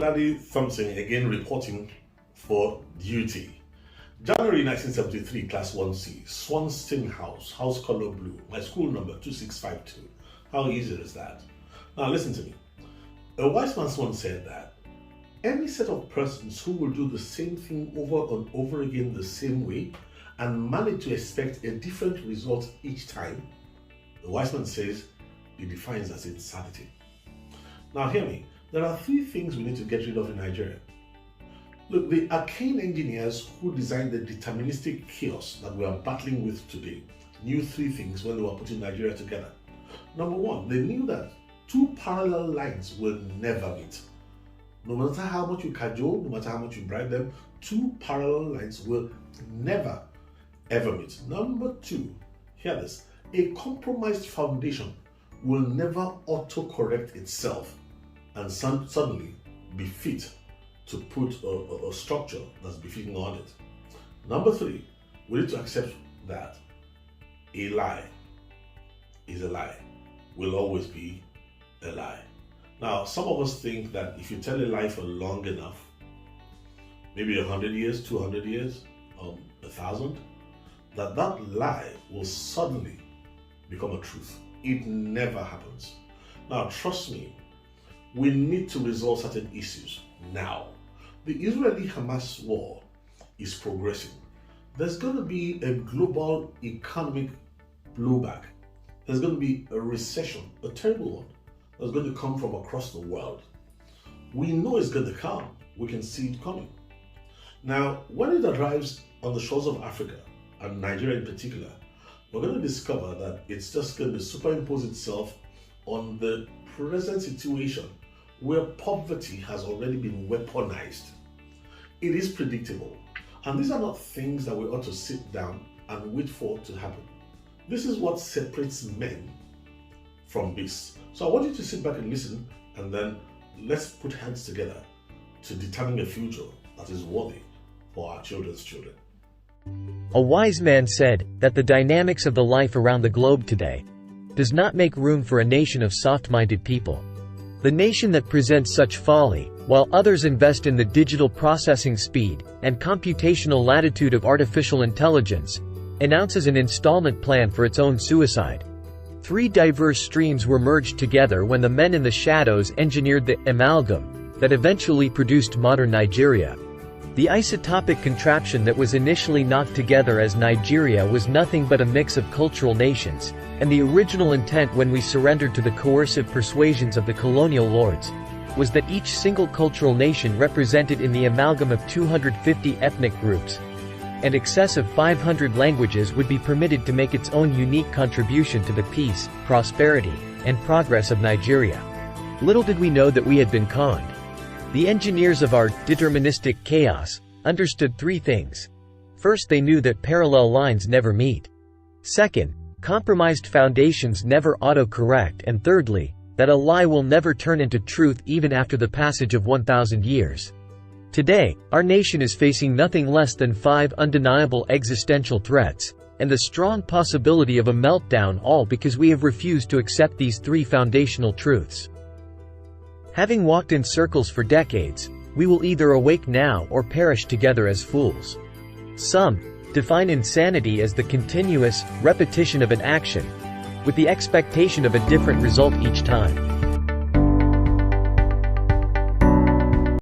Daddy something again reporting for duty. January 1973, Class 1C, Swanston House, house color blue, my school number 2652. How easy is that? Now listen to me. A wise man once said that any set of persons who will do the same thing over and over again the same way and manage to expect a different result each time, the wise man says it defines as insanity. Now hear me, there are three things we need to get rid of in Nigeria. Look, the arcane engineers who designed the deterministic chaos that we are battling with today knew three things when they were putting Nigeria together. Number one, they knew that two parallel lines will never meet. No matter how much you cajole, no matter how much you bribe them, two parallel lines will never ever meet. Number two, hear this, a compromised foundation will never auto-correct itself and suddenly be fit to put a structure that's befitting on it. Number three, we need to accept that a lie is a lie, will always be a lie. Now, some of us think that if you tell a lie for long enough, maybe 100 years, 200 years, 1,000, that lie will suddenly become a truth. It never happens. Now, trust me, we need to resolve certain issues now. The Israeli-Hamas war is progressing. There's going to be a global economic blowback. There's going to be a recession, a terrible one, that's going to come from across the world. We know it's going to come. We can see it coming. Now, when it arrives on the shores of Africa, and Nigeria in particular, we're going to discover that it's just going to superimpose itself on the present situation where poverty has already been weaponized. It is predictable. And these are not things that we ought to sit down and wait for to happen. This is what separates men from beasts. So I want you to sit back and listen, and then let's put hands together to determine a future that is worthy for our children's children. A wise man said that the dynamics of the life around the globe today does not make room for a nation of soft-minded people. The nation that presents such folly, while others invest in the digital processing speed and computational latitude of artificial intelligence, announces an installment plan for its own suicide. Three diverse streams were merged together when the men in the shadows engineered the amalgam that eventually produced modern Nigeria. The isotopic contraption that was initially knocked together as Nigeria was nothing but a mix of cultural nations, and the original intent when we surrendered to the coercive persuasions of the colonial lords was that each single cultural nation represented in the amalgam of 250 ethnic groups and excessive 500 languages would be permitted to make its own unique contribution to the peace, prosperity, and progress of Nigeria. Little did we know that we had been conned. The engineers of our deterministic chaos understood three things. First, they knew that parallel lines never meet. Second, compromised foundations never auto-correct, and thirdly, that a lie will never turn into truth even after the passage of 1,000 years. Today, our nation is facing nothing less than 5 undeniable existential threats, and the strong possibility of a meltdown, all because we have refused to accept these three foundational truths. Having walked in circles for decades, we will either awake now or perish together as fools. Some define insanity as the continuous repetition of an action, with the expectation of a different result each time.